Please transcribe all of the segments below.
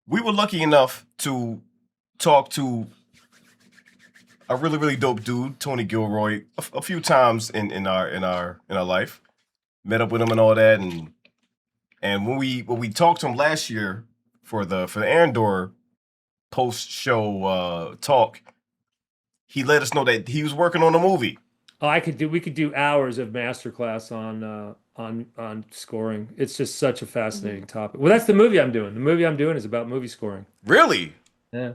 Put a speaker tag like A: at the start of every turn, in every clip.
A: we were lucky enough to talk to a really, really dope dude, Tony Gilroy, a few times in our life. Met up with him and all that, and when we talked to him last year for the Andor post show talk, he let us know that he was working on a movie.
B: Oh, we could do hours of masterclass on scoring. It's just such a fascinating topic. Well, that's the movie I'm doing. The movie I'm doing is about movie scoring.
A: Really?
B: Yeah.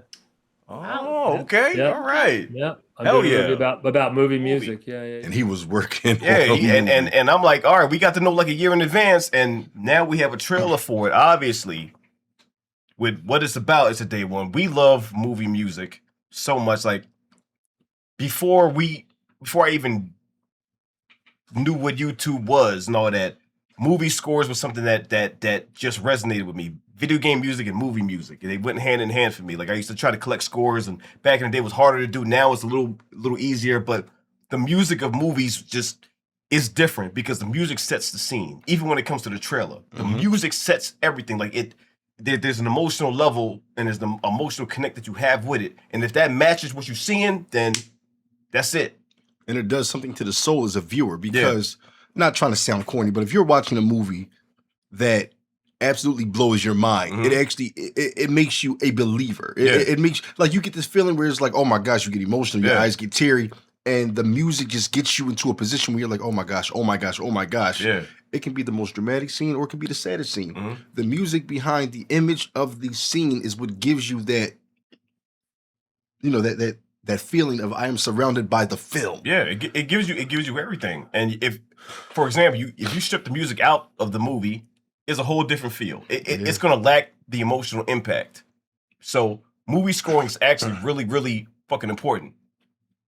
A: Oh,
B: Yeah.
A: okay.
B: Yeah.
A: All right.
B: Yeah. I'm
A: Hell
B: doing a movie
A: yeah.
B: about movie music. Yeah, yeah,
C: And
B: yeah.
C: he was working
A: Yeah,
C: on a
A: and, and
C: movie.
A: and I'm like, all right, we got to know like a year in advance, and now we have a trailer for it. Obviously, with what it's about, it's a day one. We love movie music so much. Like before I even knew what YouTube was and all that, movie scores was something that just resonated with me. Video game music and movie music, they went hand in hand for me. Like I used to try to collect scores, and back in the day it was harder to do. Now it's a little easier, but the music of movies just is different because the music sets the scene. Even when it comes to the trailer, the music sets everything. Like there's an emotional level and there's the emotional connect that you have with it. And if that matches what you're seeing, then that's it.
C: And it does something to the soul as a viewer because, not trying to sound corny, but if you're watching a movie that absolutely blows your mind, it actually it makes you a believer. It makes, like, you get this feeling where it's like, oh my gosh, you get emotional, your eyes get teary, and the music just gets you into a position where you're like, oh my gosh, oh my gosh, oh my gosh.
A: Yeah.
C: It can be the most dramatic scene or it can be the saddest scene. The music behind the image of the scene is what gives you that, that feeling of I am surrounded by the film.
A: Yeah, it gives you everything. And if, for example, if you strip the music out of the movie, it's a whole different feel. It's gonna lack the emotional impact. So movie scoring is actually really, really fucking important.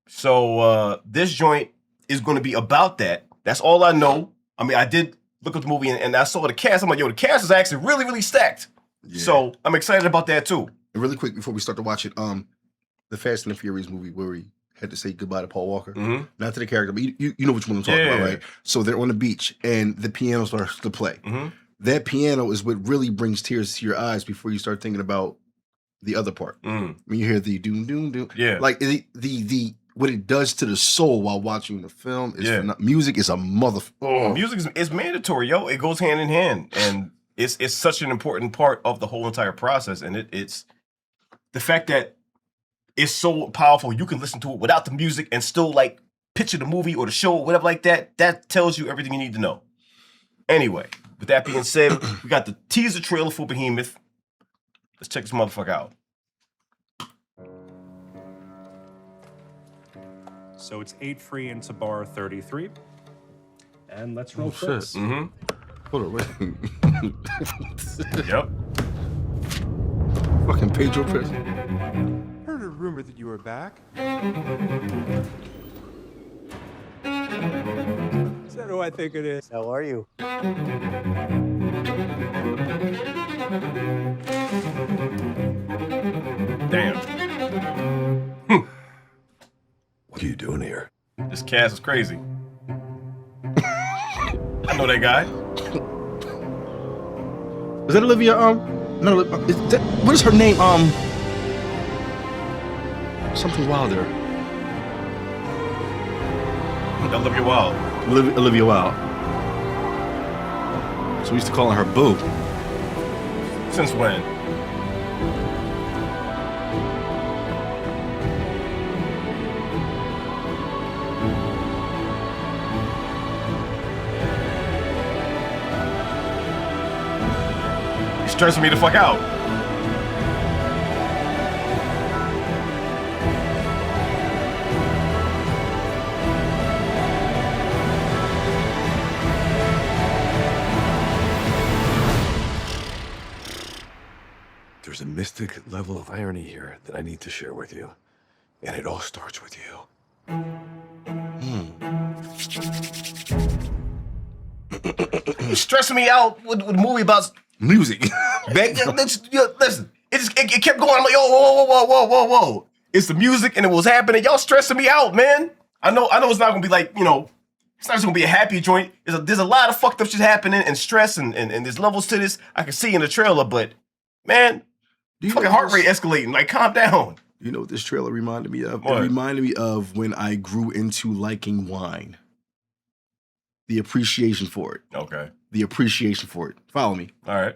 A: So this joint is gonna be about that. That's all I know. I mean, I did look at the movie and I saw the cast. I'm like, yo, the cast is actually really, really stacked.
C: Yeah.
A: So I'm excited about that too.
C: And really quick before we start to watch it, the Fast and the Furious movie where he had to say goodbye to Paul Walker. Not to the character, but you know which one I'm talking about, right? So they're on the beach and the piano starts to play. That piano is what really brings tears to your eyes before you start thinking about the other part. When you hear the doom doom doom, like the what it does to the soul while watching the film is music is a mother.
A: Music is mandatory, yo. It goes hand in hand, and it's such an important part of the whole entire process. And it's the fact that it's so powerful. You can listen to it without the music and still like picture the movie or the show or whatever like that. That tells you everything you need to know. Anyway, with that being said, we got the teaser trailer for Behemoth. Let's check this motherfucker out.
D: So it's 8 free into bar 33. And let's roll
C: shit.
D: credits.
C: Hold on, wait.
A: Yep.
C: Fucking Pedro Press.
E: Heard a rumor that you were back. Is that who I think it is?
F: How are you?
A: Damn.
C: What are you doing here?
A: This cast is crazy. I know that guy.
C: Is that Olivia? No, what is her name? Something Wilder.
A: Olivia Wilde.
C: Olivia Wilde. So we used to call her Boo.
A: Since when? You're stressing me the fuck out.
G: There's a mystic level of irony here that I need to share with you. And it all starts with you.
A: You're stressing me out with a movie about
C: music.
A: Listen, it kept going. I'm like, whoa. It's the music and it was happening. Y'all stressing me out, man. I know it's not gonna be like, it's not just gonna be a happy joint. There's a lot of fucked up shit happening and stress and there's levels to this I can see in the trailer, but man, Fucking heart rate escalating. Like, calm down.
C: You know what this trailer reminded me of?
A: What?
C: It reminded me of when I grew into liking wine. The appreciation for it.
A: Okay.
C: The appreciation for it. Follow me.
A: All right.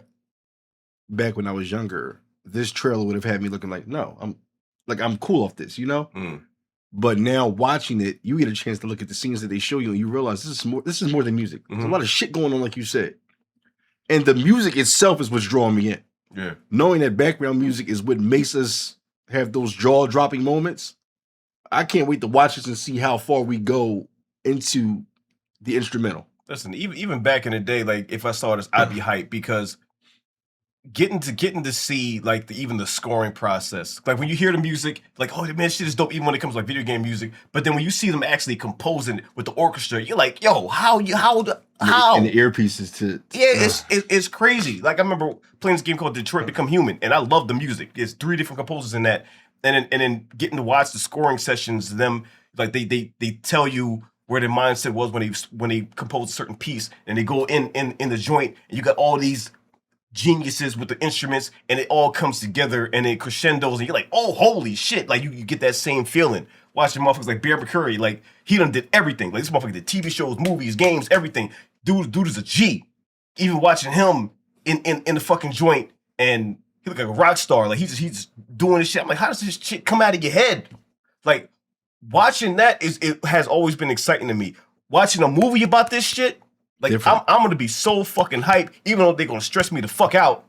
C: Back when I was younger, this trailer would have had me looking like, no, I'm cool off this, you know?
A: Mm.
C: But now watching it, you get a chance to look at the scenes that they show you and you realize this is more than music. There's a lot of shit going on, like you said. And the music itself is what's drawing me in.
A: Yeah.
C: Knowing that background music is what makes us have those jaw-dropping moments. I can't wait to watch this and see how far we go into the instrumental.
A: Listen, even back in the day, like if I saw this, I'd be hyped because getting to see like even the scoring process. Like when you hear the music, like, oh man, shit is dope, even when it comes to like video game music. But then when you see them actually composing it with the orchestra, you're like, yo, how?
C: And the earpieces to
A: Yeah, it's crazy. Like I remember playing this game called Detroit Become Human, and I love the music. There's 3 different composers in that, and then getting to watch the scoring sessions. Them like they tell you where their mindset was when they composed a certain piece, and they go in the joint, and you got all these geniuses with the instruments, and it all comes together, and it crescendos, and you're like, oh, holy shit! Like you get that same feeling watching motherfuckers like Bear McCurry. Like he done did everything. Like this motherfucker did TV shows, movies, games, everything. Dude is a G. Even watching him in the fucking joint, and he look like a rock star. Like he's just doing this shit. I'm like, how does this shit come out of your head? Like watching that it has always been exciting to me. Watching a movie about this shit, like I'm gonna be so fucking hyped, even though they're gonna stress me the fuck out.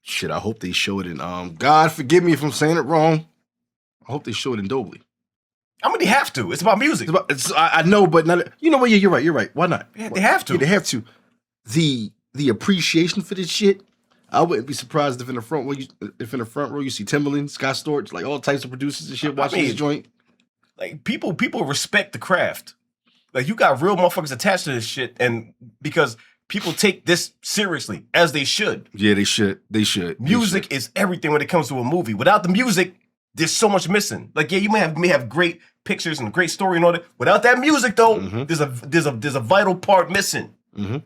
C: Shit, I hope they show it in God forgive me if I'm saying it wrong. I hope they show it in Dolby.
A: I mean, they have to. It's about music.
C: I know, but not. You know what? Yeah, you're right. Why not?
A: Yeah, they have to.
C: Yeah, they have to. The appreciation for this shit. I wouldn't be surprised if in the front row you see Timbaland, Scott Storch, like all types of producers and shit watching this joint.
A: Like people respect the craft. Like you got real motherfuckers attached to this shit, and because people take this seriously, as they should.
C: Yeah, they should.
A: Music is everything when it comes to a movie. Without the music, there's so much missing. Like, yeah, you may have great pictures and a great story and all that. Without that music, though, there's a vital part missing.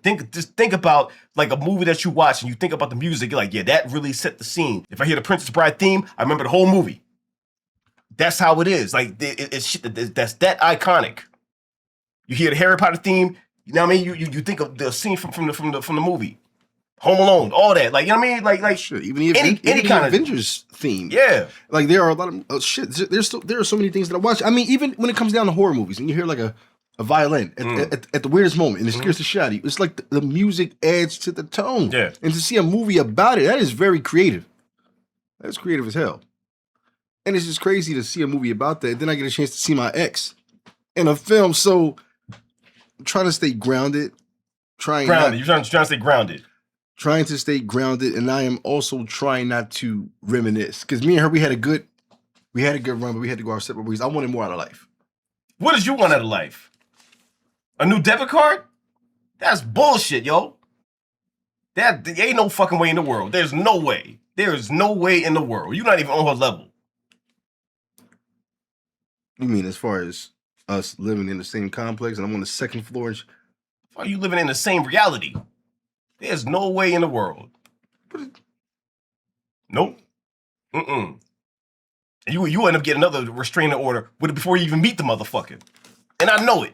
A: Think about like a movie that you watch and you think about the music. You're like, yeah, that really set the scene. If I hear the Princess Bride theme, I remember the whole movie. That's how it is. Like it's shit that's that iconic. You hear the Harry Potter theme, you know what I mean? You think of the scene from the movie. Home Alone, all that. Like, you know what I mean? Like
C: sure, even any kind of Avengers theme.
A: Yeah.
C: Like there are a lot of shit. There are so many things that I watch. I mean, even when it comes down to horror movies and you hear like a violin at the weirdest moment and it scares the shit out of you. It's like the music adds to the tone.
A: Yeah.
C: And to see a movie about it, that is very creative. That's creative as hell. And it's just crazy to see a movie about that. Then I get a chance to see my ex in a film. So I'm trying to stay grounded.
A: You're trying to stay grounded.
C: Trying to stay grounded, and I am also trying not to reminisce. Because me and her, we had a good run, but we had to go our separate ways. I wanted more out of life.
A: What did you want out of life? A new debit card? That's bullshit, yo. There ain't no fucking way in the world. There's no way. There is no way in the world. You're not even on her level.
C: You mean as far as us living in the same complex and I'm on the second floor?
A: Are you living in the same reality? There's no way in the world. Nope. And you end up getting another restraining order before you even meet the motherfucker. And I know it.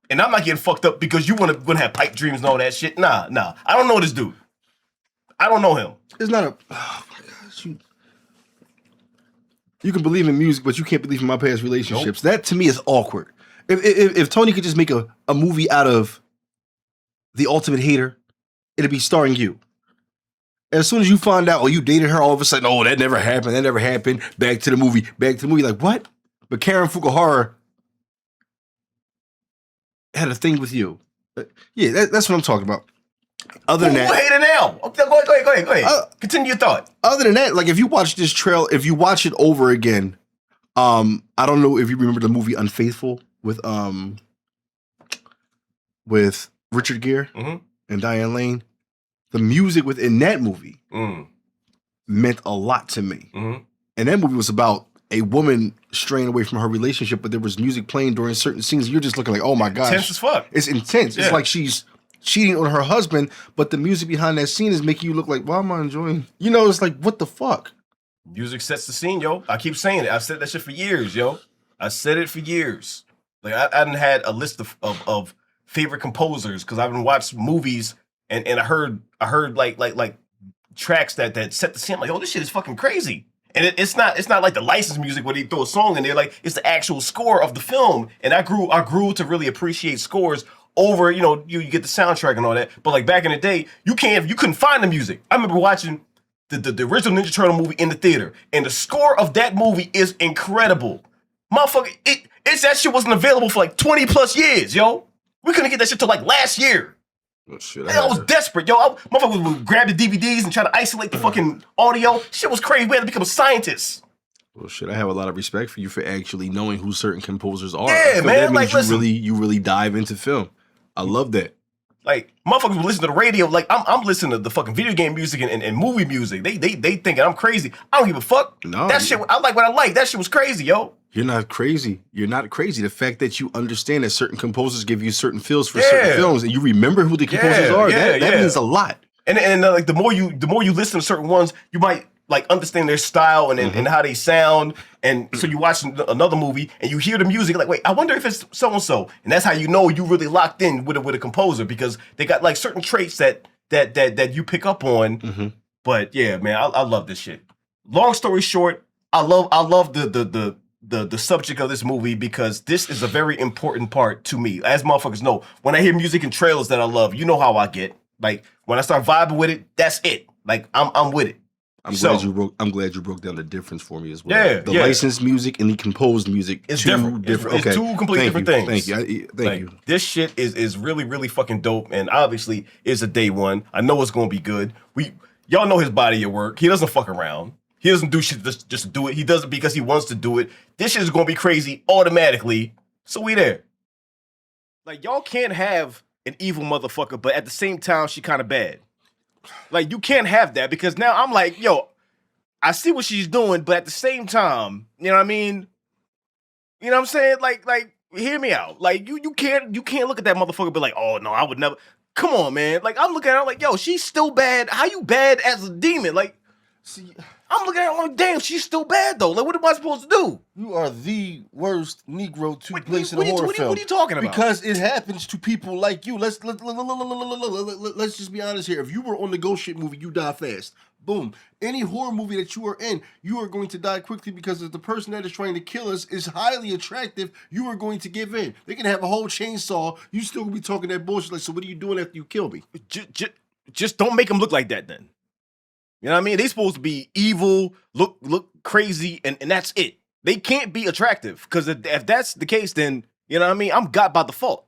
A: And I'm not getting fucked up because you want to have pipe dreams and all that shit. Nah. I don't know this dude. I don't know him.
C: It's not a... Oh my gosh. You can believe in music, but you can't believe in my past relationships. Nope. That to me is awkward. If Tony could just make a movie out of The Ultimate Hater, it'd be starring you. As soon as you find out, you dated her, all of a sudden, that never happened. Back to the movie. Like, what? But Karen Fukuhara had a thing with you. Yeah, that's what I'm talking about. Other than that,
A: hate it now. Okay, go ahead. Continue your thought.
C: Other than that, like if you watch this trail, if you watch it over again, I don't know if you remember the movie Unfaithful with Richard Gere and Diane Lane. The music within that movie meant a lot to me. And that movie was about a woman straying away from her relationship, but there was music playing during certain scenes. You're just looking like, oh my gosh.
A: Intense as fuck.
C: It's intense. Yeah. It's like she's cheating on her husband, but the music behind that scene is making you look like, why am I enjoying? You know, it's like, what the fuck?
A: Music sets the scene, yo. I keep saying it. I've said that shit for years, yo. I said it for years. Like I done had a list of favorite composers because I've been watching movies and I heard like tracks that set the scene. I'm like, oh, this shit is fucking crazy. And it's not like the licensed music where they throw a song in there. Like it's the actual score of the film. And I grew to really appreciate scores over, you get the soundtrack and all that. But like back in the day, you couldn't find the music. I remember watching the original Ninja Turtle movie in the theater, and the score of that movie is incredible. Motherfucker, it's that shit wasn't available for like 20 plus years, yo. We couldn't get that shit till like last year.
C: Oh, shit,
A: I was desperate, yo. Motherfuckers would grab the DVDs and try to isolate the fucking audio. Shit was crazy. We had to become scientists.
C: Well, shit, I have a lot of respect for you for actually knowing who certain composers are.
A: Yeah, man.
C: That
A: Like,
C: means
A: listen,
C: you really dive into film. I love that.
A: like motherfuckers would listen to the radio. Like I'm listening to the fucking video game music and movie music. They thinking I'm crazy. I don't give a fuck.
C: No,
A: that shit. I like what I like. That shit was crazy, yo.
C: You're not crazy. You're not crazy. The fact that you understand that certain composers give you certain feels for certain films, and you remember who the composers are, that means a lot.
A: And like the more you listen to certain ones, you might like understand their style and how they sound. And so you watch another movie and you hear the music, like, wait, I wonder if it's so and so. And that's how you know you really locked in with a composer, because they got like certain traits that you pick up on. But yeah, man, I love this shit. Long story short, I love the subject of this movie because this is a very important part to me. As motherfuckers know, when I hear music and trailers that I love, you know how I get. Like when I start vibing with it, that's it. Like I'm with it.
C: I'm glad you broke down the difference for me as well.
A: Yeah,
C: the licensed music and the composed music
A: is different. It's two completely different things.
C: Thank you. Thank you.
A: This shit is really, really fucking dope, and obviously is a day one. I know it's gonna be good. Y'all know his body of work. He doesn't fuck around. He doesn't do shit just to do it. He does it because he wants to do it. This shit is gonna be crazy automatically. So we there. Like y'all can't have an evil motherfucker, but at the same time she kind of bad. Like you can't have that, because now I'm like, yo, I see what she's doing, but at the same time, you know what I mean? You know what I'm saying? Like, hear me out. Like you can't look at that motherfucker and be like, oh no, I would never. Come on, man. Like I'm looking at her like, yo, she's still bad. How you bad as a demon? Like, see, I'm looking at her like, damn, she's still bad though. Like, what am I supposed to do?
F: You are the worst Negro to place in a horror film.
A: What are you talking about?
F: Because it happens to people like you. Let's just be honest here. If you were on the ghost shit movie, you die fast. Boom. Any horror movie that you are in, you are going to die quickly, because if the person that is trying to kill us is highly attractive, you are going to give in. They can have a whole chainsaw. You still gonna be talking that bullshit. Like, so what are you doing after you kill me?
A: Just don't make them look like that then. You know what I mean? They supposed to be evil, look crazy, and that's it. They can't be attractive, because if that's the case, then, you know what I mean? I'm God by default.